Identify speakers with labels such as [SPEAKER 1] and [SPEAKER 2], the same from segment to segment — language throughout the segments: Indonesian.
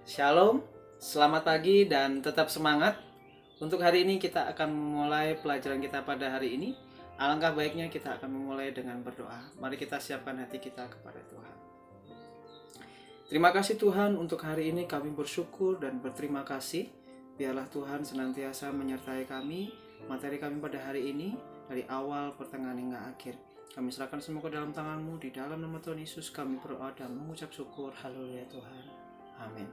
[SPEAKER 1] Shalom, selamat pagi dan tetap semangat. Untuk hari ini kita akan memulai pelajaran kita pada hari ini. Alangkah baiknya kita akan memulai dengan berdoa. Mari kita siapkan hati kita kepada Tuhan. Terima kasih Tuhan, untuk hari ini kami bersyukur dan berterima kasih. Biarlah Tuhan senantiasa menyertai kami, materi kami pada hari ini, dari awal, pertengahan hingga akhir. Kami serahkan semua ke dalam tangan-Mu. Di dalam nama Tuhan Yesus kami berdoa dan mengucap syukur. Haleluya Tuhan. Amin.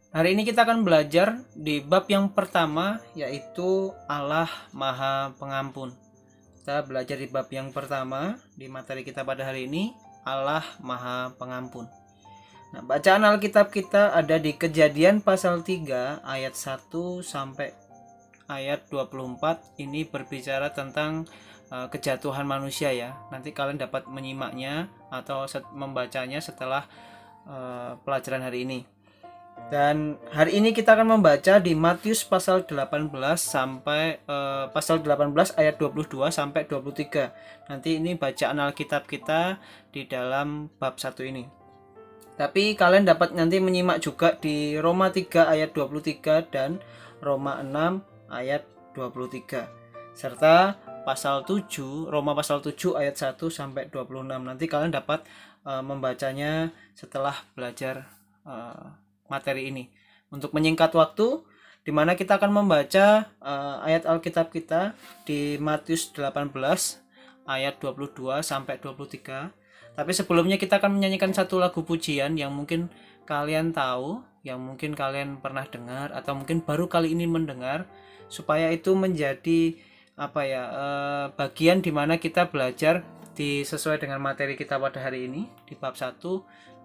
[SPEAKER 1] Hari ini kita akan belajar di bab yang pertama, yaitu Allah Maha Pengampun. Kita belajar di bab yang pertama di materi kita pada hari ini, Allah Maha Pengampun. Nah, bacaan Alkitab kita ada di Kejadian pasal 3 ayat 1 sampai ayat 24. Ini berbicara tentang kejatuhan manusia ya. Nanti kalian dapat menyimaknya atau membacanya setelah pelajaran hari ini. Dan hari ini kita akan membaca di Matius pasal 18 sampai pasal 18 ayat 22 sampai 23. Nanti ini bacaan Alkitab kita di dalam bab 1 ini. Tapi kalian dapat nanti menyimak juga di Roma 3 ayat 23 dan Roma 6 ayat 23. Serta pasal 7, Roma pasal 7 ayat 1 sampai 26. Nanti kalian dapat membacanya setelah belajar materi ini. Untuk menyingkat waktu, di mana kita akan membaca ayat Alkitab kita di Matius 18 ayat 22 sampai 23. Tapi sebelumnya kita akan menyanyikan satu lagu pujian yang mungkin kalian tahu, yang mungkin kalian pernah dengar atau mungkin baru kali ini mendengar, supaya itu menjadi bagian di mana kita belajar sesuai dengan materi kita pada hari ini di bab 1,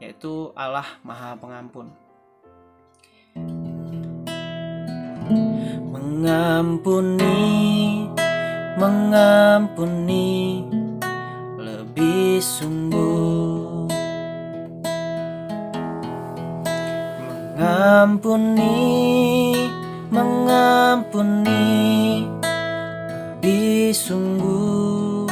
[SPEAKER 1] yaitu Allah Maha Pengampun. Mengampuni, mengampuni lebih sungguh. Mengampuni, mengampuni lebih sungguh.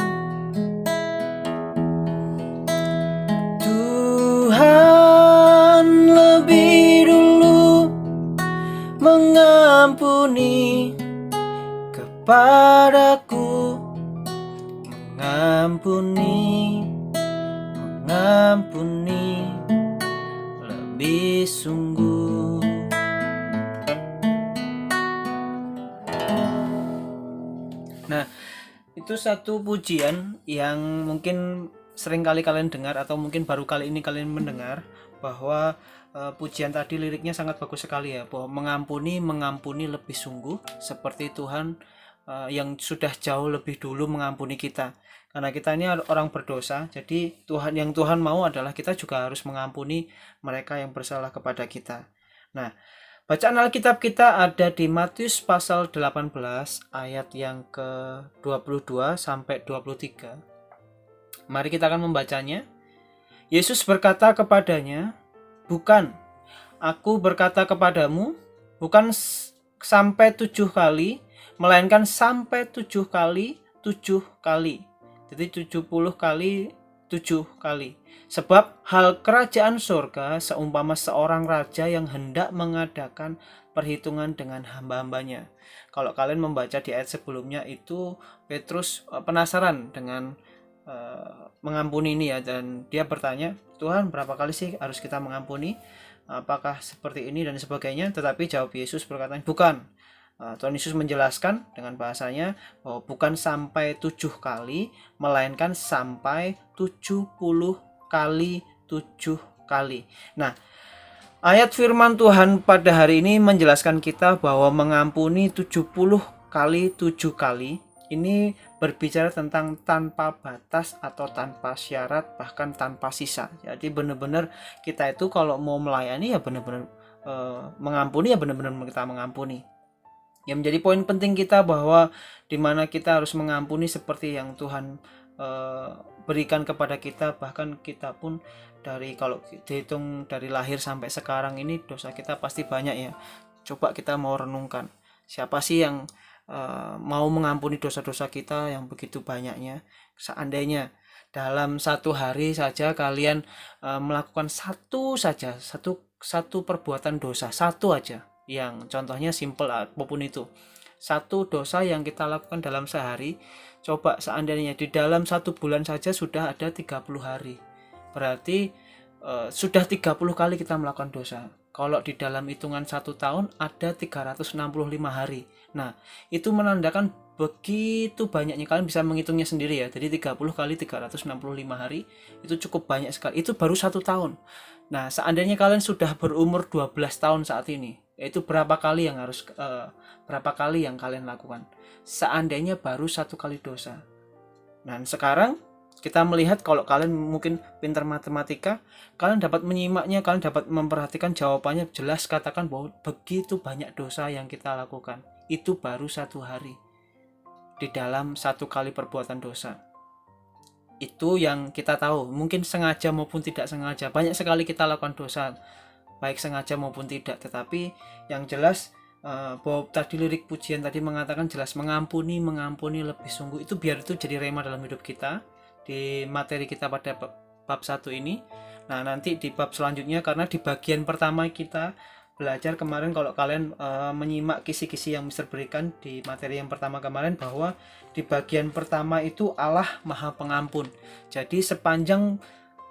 [SPEAKER 1] Tuhan lebih dulu mengampuni kepadaku, mengampuni, mengampuni lebih sungguh. Nah, itu satu pujian yang mungkin sering kali kalian dengar atau mungkin baru kali ini kalian mendengar, bahwa pujian tadi liriknya sangat bagus sekali ya, bahwa mengampuni lebih sungguh, seperti Tuhan yang sudah jauh lebih dulu mengampuni kita. Karena kita ini orang berdosa, jadi yang Tuhan mau adalah kita juga harus mengampuni mereka yang bersalah kepada kita. Nah, bacaan Alkitab kita ada di Matius pasal 18 ayat yang ke-22 sampai 23. Mari kita akan membacanya. Yesus berkata kepadanya, "Bukan, aku berkata kepadamu, bukan sampai 7 kali, melainkan sampai 7 kali 7 kali. Jadi 70 kali 7 kali. Sebab hal kerajaan surga seumpama seorang raja yang hendak mengadakan perhitungan dengan hamba-hambanya." Kalau kalian membaca di ayat sebelumnya itu, Petrus penasaran dengan mengampuni ini ya, dan dia bertanya, "Tuhan, berapa kali sih harus kita mengampuni? Apakah seperti ini dan sebagainya?" Tetapi jawab Yesus berkata, "Bukan." Tuhan Yesus menjelaskan dengan bahasanya bahwa bukan sampai 7 kali, melainkan sampai 70 kali 7 kali. Nah, ayat firman Tuhan pada hari ini menjelaskan kita bahwa mengampuni 70 kali 7 kali ini berbicara tentang tanpa batas atau tanpa syarat, bahkan tanpa sisa. Jadi benar-benar kita itu kalau mau melayani ya benar-benar mengampuni, ya benar-benar kita mengampuni. Yang menjadi poin penting kita bahwa dimana kita harus mengampuni seperti yang Tuhan berikan kepada kita. Bahkan kita pun kalau dihitung dari lahir sampai sekarang ini, dosa kita pasti banyak ya. Coba kita mau renungkan, siapa sih yang mau mengampuni dosa-dosa kita yang begitu banyaknya? Seandainya Dalam satu hari saja kalian melakukan satu perbuatan dosa, satu aja. Yang contohnya simple apapun itu. Satu dosa yang kita lakukan dalam sehari, coba seandainya di dalam 1 bulan saja sudah ada 30 hari. Berarti sudah 30 kali kita melakukan dosa. Kalau di dalam hitungan 1 tahun ada 365 hari. Nah, itu menandakan begitu banyaknya, kalian bisa menghitungnya sendiri ya. Jadi 30 kali 365 hari itu cukup banyak sekali. Itu baru 1 tahun. Nah, seandainya kalian sudah berumur 12 tahun saat ini, itu berapa kali yang kalian lakukan? Seandainya baru 1 kali dosa. Nah, sekarang kita melihat kalau kalian mungkin pintar matematika, kalian dapat menyimaknya, kalian dapat memperhatikan jawabannya, jelas katakan bahwa begitu banyak dosa yang kita lakukan. Itu baru 1 hari di dalam 1 kali perbuatan dosa. Itu yang kita tahu, mungkin sengaja maupun tidak sengaja. Banyak sekali kita lakukan dosa, baik sengaja maupun tidak. Tetapi yang jelas bahwa tadi lirik pujian tadi mengatakan jelas mengampuni lebih sungguh. Itu biar itu jadi rema dalam hidup kita di materi kita pada bab 1 ini. Nah, nanti di bab selanjutnya, karena di bagian pertama kita belajar kemarin, kalau kalian menyimak kisi-kisi yang Mister berikan di materi yang pertama kemarin, bahwa di bagian pertama itu Allah Maha Pengampun. Jadi sepanjang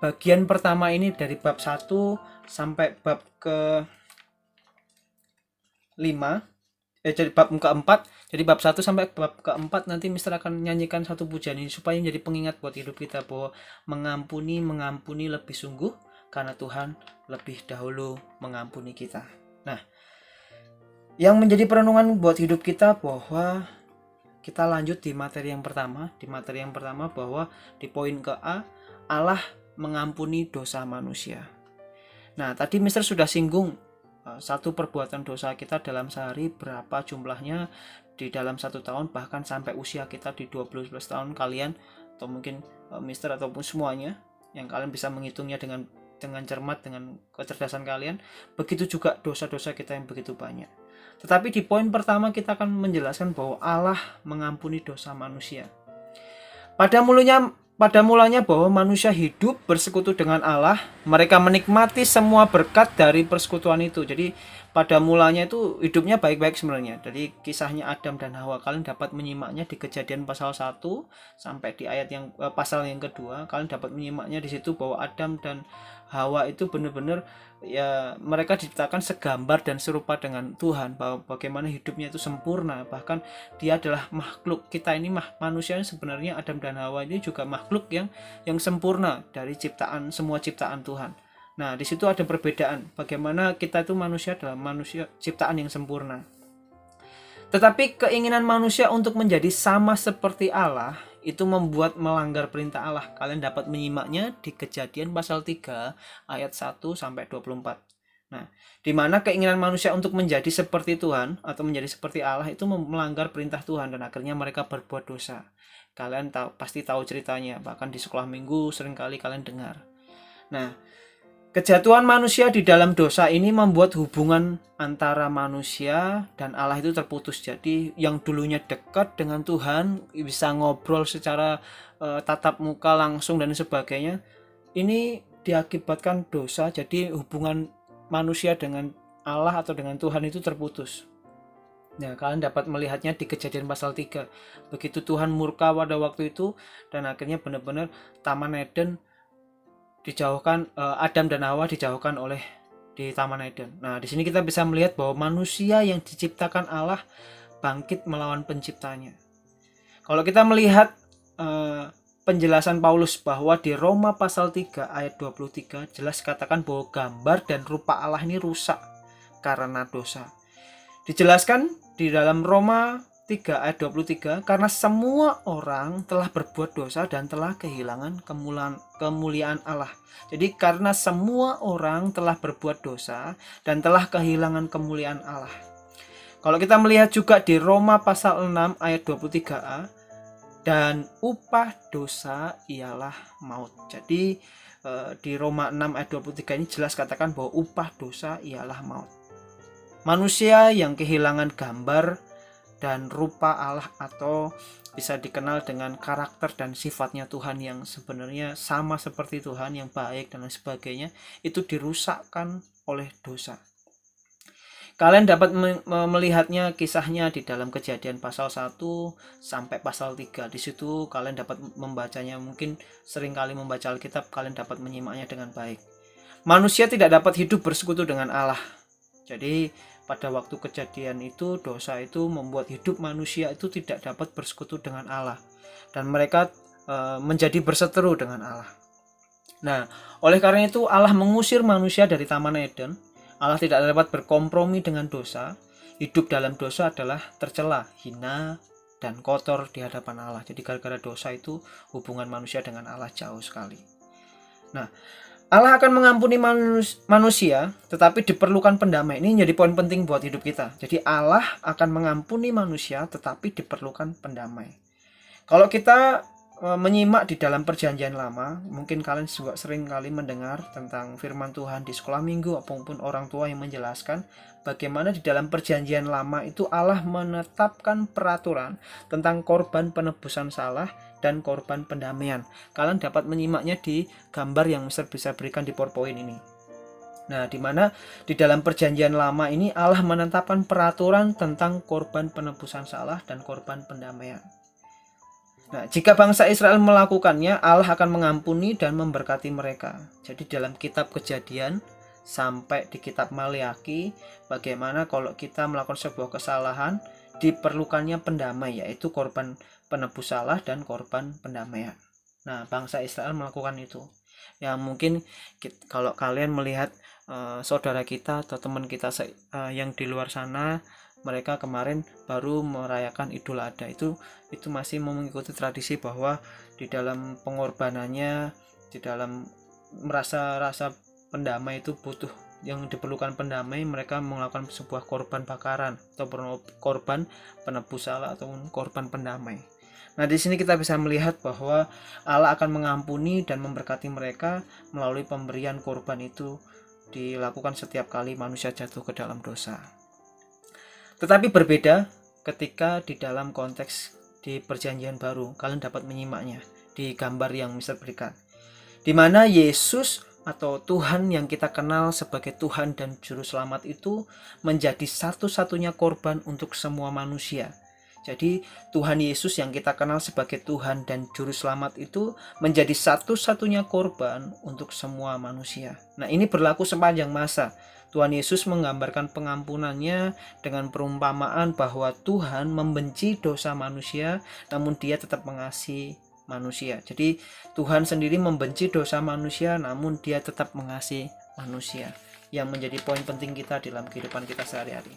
[SPEAKER 1] bagian pertama ini dari bab 1 sampai bab ke 5, jadi bab keempat, jadi bab 1 sampai bab keempat nanti Mister akan nyanyikan satu pujian ini supaya menjadi pengingat buat hidup kita bahwa mengampuni lebih sungguh karena Tuhan lebih dahulu mengampuni kita. Nah, yang menjadi perenungan buat hidup kita bahwa kita lanjut di materi yang pertama. Di materi yang pertama bahwa di poin ke A, Allah mengampuni dosa manusia. Nah, tadi Mister sudah singgung satu perbuatan dosa kita dalam sehari berapa jumlahnya di dalam 1 tahun, bahkan sampai usia kita di 12 tahun kalian, atau mungkin Mister ataupun semuanya yang kalian bisa menghitungnya dengan cermat, dengan kecerdasan kalian. Begitu juga dosa-dosa kita yang begitu banyak. Tetapi di poin pertama kita akan menjelaskan bahwa Allah mengampuni dosa manusia. Pada mulanya bahwa manusia hidup bersekutu dengan Allah, mereka menikmati semua berkat dari persekutuan itu. Jadi pada mulanya itu hidupnya baik-baik sebenarnya. Jadi kisahnya Adam dan Hawa, kalian dapat menyimaknya di Kejadian pasal 1 sampai di ayat yang pasal yang kedua. Kalian dapat menyimaknya di situ bahwa Adam dan Hawa itu benar-benar ya, mereka diciptakan segambar dan serupa dengan Tuhan, bahwa bagaimana hidupnya itu sempurna. Bahkan dia adalah makhluk, kita ini manusia sebenarnya, Adam dan Hawa ini juga makhluk yang sempurna dari semua ciptaan Tuhan. Nah, di situ ada perbedaan bagaimana kita itu manusia adalah manusia ciptaan yang sempurna. Tetapi keinginan manusia untuk menjadi sama seperti Allah itu membuat melanggar perintah Allah. Kalian dapat menyimaknya di Kejadian pasal 3 ayat 1 sampai 24. Nah, di mana keinginan manusia untuk menjadi seperti Tuhan atau menjadi seperti Allah itu melanggar perintah Tuhan, dan akhirnya mereka berbuat dosa. Kalian pasti tahu ceritanya, bahkan di sekolah minggu seringkali kalian dengar. Nah, kejatuhan manusia di dalam dosa ini membuat hubungan antara manusia dan Allah itu terputus. Jadi yang dulunya dekat dengan Tuhan, bisa ngobrol secara tatap muka langsung dan sebagainya, ini diakibatkan dosa. Jadi hubungan manusia dengan Allah atau dengan Tuhan itu terputus. Nah, kalian dapat melihatnya di Kejadian pasal 3. Begitu Tuhan murka pada waktu itu, dan akhirnya benar-benar Taman Eden dijauhkan, Adam dan Hawa dijauhkan oleh di Taman Eden. Nah, di sini kita bisa melihat bahwa manusia yang diciptakan Allah bangkit melawan penciptanya. Kalau kita melihat penjelasan Paulus bahwa di Roma pasal 3 ayat 23 jelas katakan bahwa gambar dan rupa Allah ini rusak karena dosa. Dijelaskan di dalam Roma 3 ayat 23, karena semua orang telah berbuat dosa dan telah kehilangan kemuliaan Allah. Jadi karena semua orang telah berbuat dosa dan telah kehilangan kemuliaan Allah. Kalau kita melihat juga di Roma pasal 6 ayat 23a, dan upah dosa ialah maut. Jadi di Roma 6 ayat 23 ini jelas katakan bahwa upah dosa ialah maut. Manusia yang kehilangan gambar dan rupa Allah, atau bisa dikenal dengan karakter dan sifatnya Tuhan yang sebenarnya sama seperti Tuhan, yang baik dan lain sebagainya, itu dirusakkan oleh dosa. Kalian dapat melihatnya, kisahnya di dalam Kejadian pasal 1 sampai pasal 3. Di situ kalian dapat membacanya, mungkin sering kali membaca Alkitab, kalian dapat menyimaknya dengan baik. Manusia tidak dapat hidup bersekutu dengan Allah. Jadi pada waktu kejadian itu, dosa itu membuat hidup manusia itu tidak dapat bersekutu dengan Allah, dan mereka menjadi berseteru dengan Allah. Nah, oleh karena itu Allah mengusir manusia dari Taman Eden. Allah tidak dapat berkompromi dengan dosa. Hidup dalam dosa adalah tercela, hina, dan kotor di hadapan Allah. Jadi gara-gara dosa itu hubungan manusia dengan Allah jauh sekali. Nah, Allah akan mengampuni manusia, tetapi diperlukan pendamai. Ini menjadi poin penting buat hidup kita. Jadi Allah akan mengampuni manusia, tetapi diperlukan pendamai. Kalau kita menyimak di dalam Perjanjian Lama, mungkin kalian juga sering kali mendengar tentang firman Tuhan di sekolah minggu ataupun orang tua yang menjelaskan bagaimana di dalam Perjanjian Lama itu Allah menetapkan peraturan tentang korban penebusan salah dan korban pendamaian. Kalian dapat menyimaknya di gambar yang Mister bisa berikan di PowerPoint ini. Nah, di mana di dalam Perjanjian Lama ini Allah menetapkan peraturan tentang korban penebusan salah dan korban pendamaian. Nah, jika bangsa Israel melakukannya, Allah akan mengampuni dan memberkati mereka. Jadi dalam kitab Kejadian sampai di kitab Maliaki, bagaimana kalau kita melakukan sebuah kesalahan, diperlukannya pendamai, yaitu korban penebus salah dan korban pendamaian. Nah, bangsa Israel melakukan itu. Ya, mungkin kalau kalian melihat saudara kita atau teman kita yang di luar sana, mereka kemarin baru merayakan Idul Adha, itu masih mengikuti tradisi bahwa di dalam pengorbanannya, di dalam rasa pendamai itu butuh, yang diperlukan pendamai, mereka melakukan sebuah korban bakaran atau korban penebus salah atau korban pendamai. Nah, di sini kita bisa melihat bahwa Allah akan mengampuni dan memberkati mereka melalui pemberian korban itu dilakukan setiap kali manusia jatuh ke dalam dosa. Tetapi berbeda ketika di dalam konteks di Perjanjian Baru. Kalian dapat menyimaknya di gambar yang Mister berikan, di mana Yesus atau Tuhan yang kita kenal sebagai Tuhan dan Juru Selamat itu menjadi satu-satunya korban untuk semua manusia. Jadi Tuhan Yesus yang kita kenal sebagai Tuhan dan Juru Selamat itu menjadi satu-satunya korban untuk semua manusia. Nah, ini berlaku sepanjang masa. Tuhan Yesus menggambarkan pengampunannya dengan perumpamaan bahwa Tuhan membenci dosa manusia, namun Dia tetap mengasihi manusia. Jadi Tuhan sendiri membenci dosa manusia, namun Dia tetap mengasihi manusia, yang menjadi poin penting kita dalam kehidupan kita sehari-hari.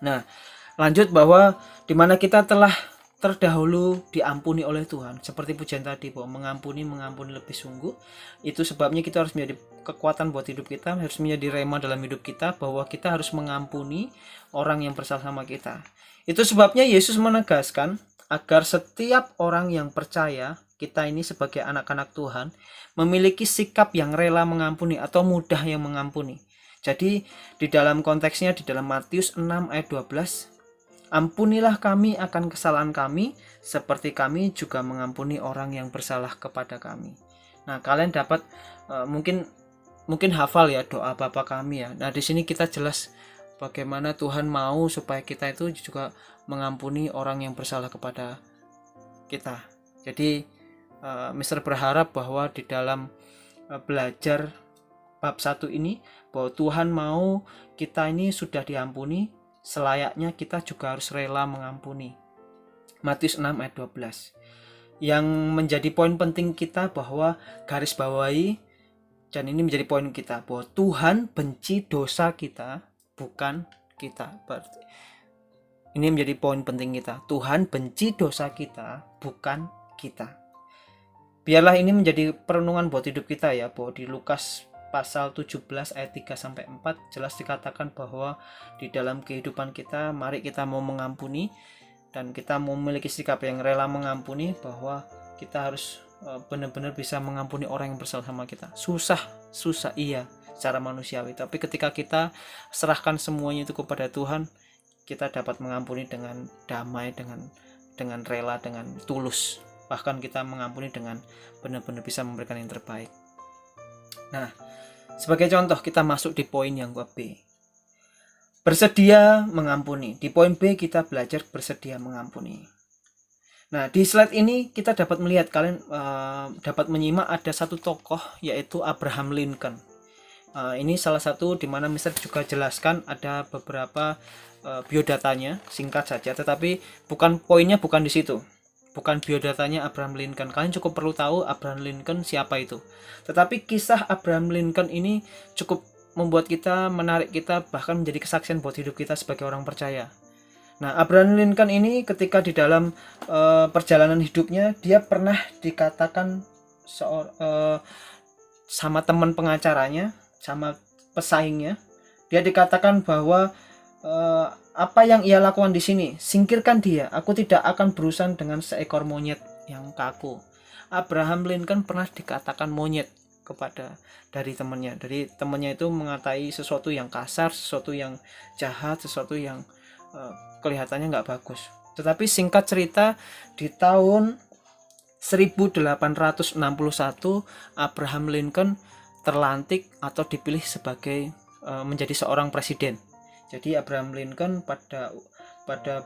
[SPEAKER 1] Nah, lanjut bahwa dimana kita telah terdahulu diampuni oleh Tuhan, seperti pujian tadi bahwa mengampuni lebih sungguh. Itu sebabnya kita harus menjadi kekuatan buat hidup kita, harus menjadi rema dalam hidup kita, bahwa kita harus mengampuni orang yang bersalah sama kita. Itu sebabnya Yesus menegaskan agar setiap orang yang percaya, kita ini sebagai anak-anak Tuhan, memiliki sikap yang rela mengampuni atau mudah yang mengampuni. Jadi di dalam konteksnya di dalam Matius 6 ayat 12, ampunilah kami akan kesalahan kami, seperti kami juga mengampuni orang yang bersalah kepada kami. Nah, kalian dapat mungkin hafal ya doa Bapa kami ya. Nah, di sini kita jelas bagaimana Tuhan mau supaya kita itu juga mengampuni orang yang bersalah kepada kita. Jadi Mister berharap bahwa di dalam belajar bab 1 ini, bahwa Tuhan mau kita ini sudah diampuni, selayaknya kita juga harus rela mengampuni. Matius 6 ayat 12. Yang menjadi poin penting kita bahwa garis bawahi, dan ini menjadi poin kita, bahwa Tuhan benci dosa kita, bukan kita. Berarti ini menjadi poin penting kita. Tuhan benci dosa kita, bukan kita. Biarlah ini menjadi perenungan buat hidup kita ya, bahwa di Lukas pasal 17 ayat 3 sampai 4 jelas dikatakan bahwa di dalam kehidupan kita, mari kita mau mengampuni dan kita mau memiliki sikap yang rela mengampuni, bahwa kita harus benar-benar bisa mengampuni orang yang bersalah sama kita. Susah iya secara manusiawi, tapi ketika kita serahkan semuanya itu kepada Tuhan, kita dapat mengampuni dengan damai, dengan rela, dengan tulus. Bahkan kita mengampuni dengan benar-benar bisa memberikan yang terbaik. Nah, sebagai contoh kita masuk di poin yang B. Bersedia mengampuni. Di poin B kita belajar bersedia mengampuni. Nah, di slide ini kita dapat melihat, kalian dapat menyimak ada satu tokoh, yaitu Abraham Lincoln. Ini salah satu di mana Mister juga jelaskan ada beberapa biodatanya, singkat saja, tetapi poinnya bukan di situ. Bukan biodatanya Abraham Lincoln. Kalian cukup perlu tahu Abraham Lincoln siapa itu. Tetapi kisah Abraham Lincoln ini cukup membuat kita, menarik kita, bahkan menjadi kesaksian buat hidup kita sebagai orang percaya. Nah, Abraham Lincoln ini ketika di dalam perjalanan hidupnya, dia pernah dikatakan sama teman pengacaranya, sama pesaingnya, dia dikatakan bahwa apa yang ia lakukan di sini, singkirkan dia, aku tidak akan berurusan dengan seekor monyet yang kaku. Abraham Lincoln pernah dikatakan monyet dari temannya itu mengatai sesuatu yang kasar, sesuatu yang jahat, sesuatu yang kelihatannya nggak bagus. Tetapi singkat cerita, di tahun 1861 Abraham Lincoln terlantik atau dipilih sebagai menjadi seorang presiden. Jadi Abraham Lincoln pada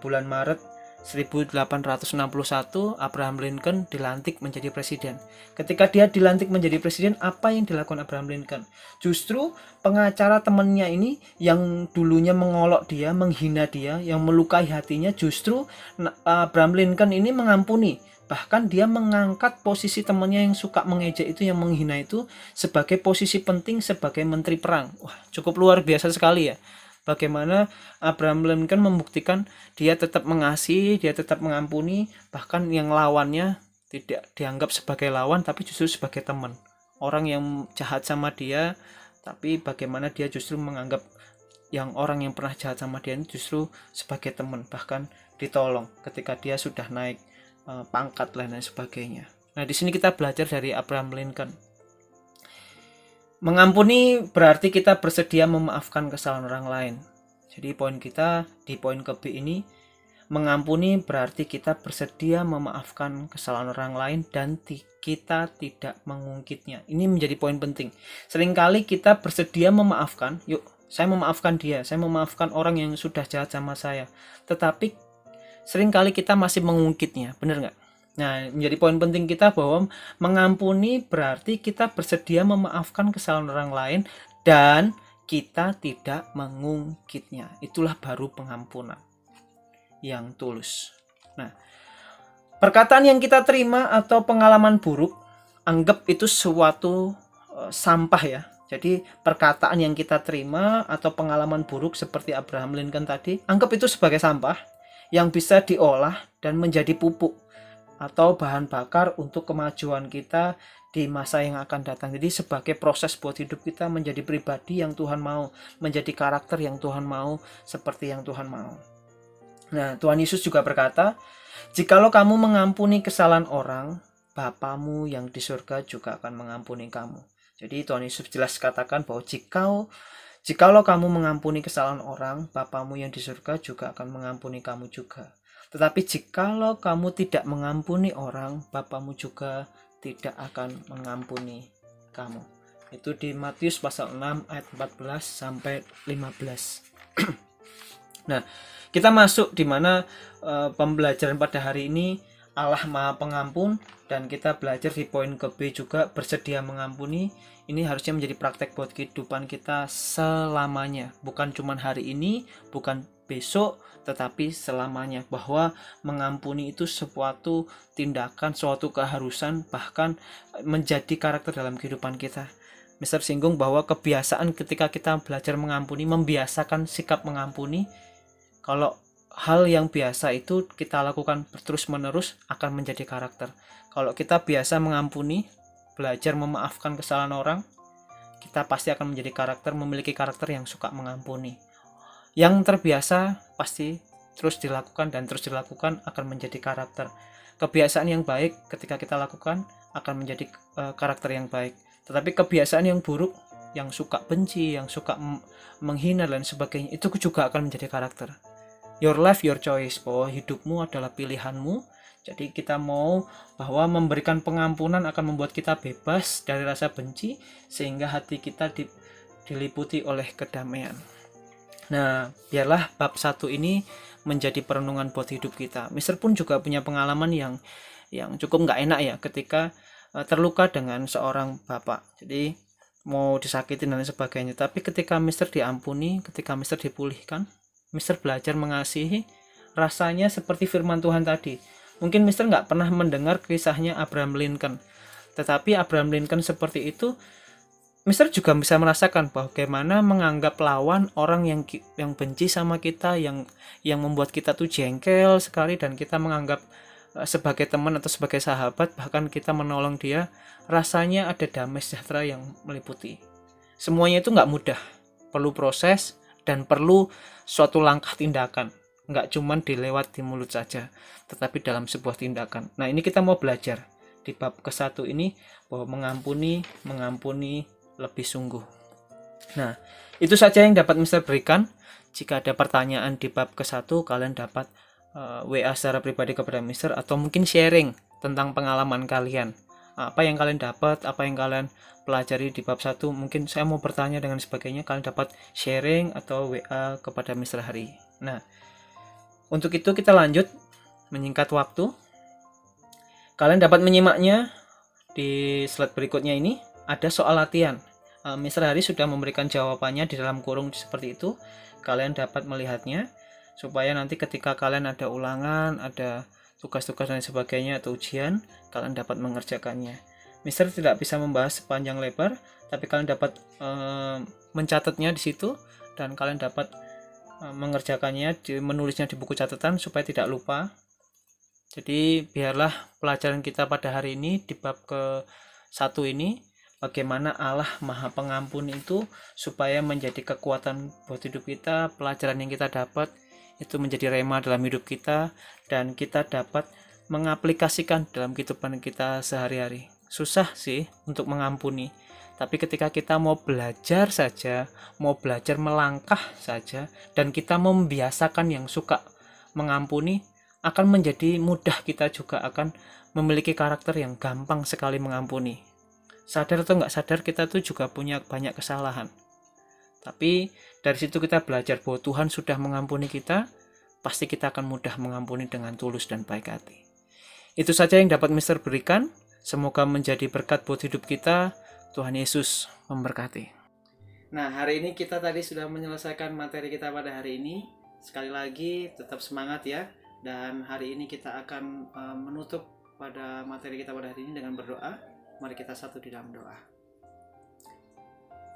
[SPEAKER 1] bulan Maret 1861 Abraham Lincoln dilantik menjadi presiden. Ketika dia dilantik menjadi presiden, apa yang dilakukan Abraham Lincoln? Justru pengacara temannya ini yang dulunya mengolok dia, menghina dia, yang melukai hatinya, justru Abraham Lincoln ini mengampuni. Bahkan dia mengangkat posisi temannya yang suka mengejek itu, yang menghina itu, sebagai posisi penting sebagai menteri perang. Wah, cukup luar biasa sekali ya. Bagaimana Abraham Lincoln membuktikan dia tetap mengasihi, dia tetap mengampuni, bahkan yang lawannya tidak dianggap sebagai lawan, tapi justru sebagai teman. Orang yang jahat sama dia, tapi bagaimana dia justru menganggap orang yang pernah jahat sama dia ini justru sebagai teman, bahkan ditolong ketika dia sudah naik pangkat dan lain sebagainya. Nah, di sini kita belajar dari Abraham Lincoln. Mengampuni berarti kita bersedia memaafkan kesalahan orang lain. Jadi poin kita di poin ke B ini, mengampuni berarti kita bersedia memaafkan kesalahan orang lain dan kita tidak mengungkitnya. Ini menjadi poin penting. Seringkali kita bersedia memaafkan, yuk saya memaafkan dia, saya memaafkan orang yang sudah jahat sama saya. Tetapi seringkali kita masih mengungkitnya, benar nggak? Nah, menjadi poin penting kita bahwa mengampuni berarti kita bersedia memaafkan kesalahan orang lain dan kita tidak mengungkitnya. Itulah baru pengampunan yang tulus. Nah, perkataan yang kita terima atau pengalaman buruk, anggap itu suatu sampah ya. Jadi perkataan yang kita terima atau pengalaman buruk seperti Abraham Lincoln tadi, anggap itu sebagai sampah yang bisa diolah dan menjadi pupuk atau bahan bakar untuk kemajuan kita di masa yang akan datang. Jadi sebagai proses buat hidup kita menjadi pribadi yang Tuhan mau, menjadi karakter yang Tuhan mau, seperti yang Tuhan mau. Nah, Tuhan Yesus juga berkata, jikalau kamu mengampuni kesalahan orang, Bapamu yang di surga juga akan mengampuni kamu. Jadi Tuhan Yesus jelas katakan bahwa jikalau kamu mengampuni kesalahan orang, Bapamu yang di surga juga akan mengampuni kamu juga. Tetapi jikalau kamu tidak mengampuni orang, Bapamu juga tidak akan mengampuni kamu. Itu di Matius pasal 6 ayat 14 sampai 15. Nah, kita masuk di mana pembelajaran pada hari ini, Allah Maha Pengampun, dan kita belajar di poin ke B juga, bersedia mengampuni. Ini harusnya menjadi praktek buat kehidupan kita selamanya, bukan cuma hari ini, bukan besok, tetapi selamanya. Bahwa mengampuni itu suatu tindakan, suatu keharusan, bahkan menjadi karakter dalam kehidupan kita. Mister singgung bahwa kebiasaan ketika kita belajar mengampuni, membiasakan sikap mengampuni. Kalau hal yang biasa itu kita lakukan terus menerus, akan menjadi karakter. Kalau kita biasa mengampuni, belajar memaafkan kesalahan orang, kita pasti akan menjadi karakter, memiliki karakter yang suka mengampuni. Yang terbiasa pasti terus dilakukan dan terus dilakukan akan menjadi karakter. Kebiasaan yang baik ketika kita lakukan akan menjadi karakter yang baik. Tetapi kebiasaan yang buruk, yang suka benci, yang suka menghina dan sebagainya, itu juga akan menjadi karakter. your life your choice, bahwa hidupmu adalah pilihanmu. Jadi kita mau bahwa memberikan pengampunan akan membuat kita bebas dari rasa benci, sehingga hati kita diliputi oleh kedamaian. Nah, biarlah bab 1 ini menjadi perenungan buat hidup kita. Mister pun juga punya pengalaman yang cukup nggak enak ya, ketika terluka dengan seorang bapak. Jadi mau disakitin dan sebagainya, tapi ketika Mister diampuni, ketika Mister dipulihkan, Mister belajar mengasihi. Rasanya seperti firman Tuhan tadi. Mungkin Mister nggak pernah mendengar kisahnya Abraham Lincoln, tetapi Abraham Lincoln seperti itu, Mister juga bisa merasakan bagaimana menganggap lawan orang yang benci sama kita, yang membuat kita tuh jengkel sekali, dan kita menganggap sebagai teman atau sebagai sahabat, bahkan kita menolong dia. Rasanya ada damai sejahtera yang meliputi. Semuanya itu nggak mudah, perlu proses dan perlu suatu langkah tindakan. Nggak cuman dilewat di mulut saja, tetapi dalam sebuah tindakan. Nah, ini kita mau belajar di bab ke-1 ini, bahwa mengampuni lebih sungguh. Nah, itu saja yang dapat Mister berikan. Jika ada pertanyaan di bab ke-1, kalian dapat WA secara pribadi kepada Mister, atau mungkin sharing tentang pengalaman kalian. Apa yang kalian dapat, apa yang kalian pelajari di bab 1. Mungkin saya mau bertanya dengan sebagainya, kalian dapat sharing atau WA kepada Mister Hari. Nah, untuk itu kita lanjut menyingkat waktu. Kalian dapat menyimaknya di slide berikutnya. Ini ada soal latihan. Mister Hari sudah memberikan jawabannya di dalam kurung seperti itu. Kalian dapat melihatnya supaya nanti ketika kalian ada ulangan, ada tugas-tugas dan sebagainya atau ujian, kalian dapat mengerjakannya. Mister tidak bisa membahas sepanjang lebar, tapi kalian dapat mencatatnya di situ, dan kalian dapat mengerjakannya, menulisnya di buku catatan supaya tidak lupa. Jadi biarlah pelajaran kita pada hari ini di bab ke-1 ini, bagaimana Allah Maha Pengampun itu supaya menjadi kekuatan buat hidup kita. Pelajaran yang kita dapat itu menjadi rema dalam hidup kita, dan kita dapat mengaplikasikan dalam kehidupan kita sehari-hari. Susah sih untuk mengampuni, tapi ketika kita mau belajar saja, mau belajar melangkah saja, dan kita membiasakan yang suka mengampuni, akan menjadi mudah. Kita juga akan memiliki karakter yang gampang sekali mengampuni. Sadar atau nggak sadar, kita tuh juga punya banyak kesalahan. Tapi dari situ kita belajar bahwa Tuhan sudah mengampuni kita, pasti kita akan mudah mengampuni dengan tulus dan baik hati. Itu saja yang dapat Mister berikan. Semoga menjadi berkat buat hidup kita. Tuhan Yesus memberkati. Nah, hari ini kita tadi sudah menyelesaikan materi kita pada hari ini. Sekali lagi tetap semangat ya. Dan hari ini kita akan menutup pada materi kita pada hari ini dengan berdoa. Mari kita satu di dalam doa.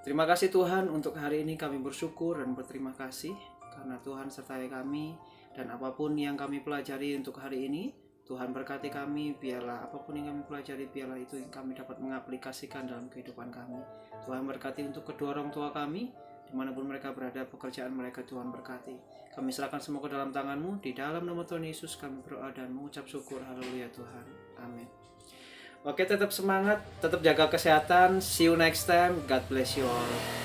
[SPEAKER 1] Terima kasih Tuhan, untuk hari ini kami bersyukur dan berterima kasih karena Tuhan sertai kami, dan apapun yang kami pelajari untuk hari ini, Tuhan berkati kami. Biarlah apapun yang kami pelajari, biarlah itu yang kami dapat mengaplikasikan dalam kehidupan kami. Tuhan berkati untuk kedua orang tua kami, dimanapun mereka berada, pekerjaan mereka Tuhan berkati. Kami serahkan semua ke dalam tangan-Mu. Di dalam nama Tuhan Yesus kami berdoa dan mengucap syukur. Haleluya Tuhan. Amin. Oke, tetap semangat, tetap jaga kesehatan. See you next time. God bless you all.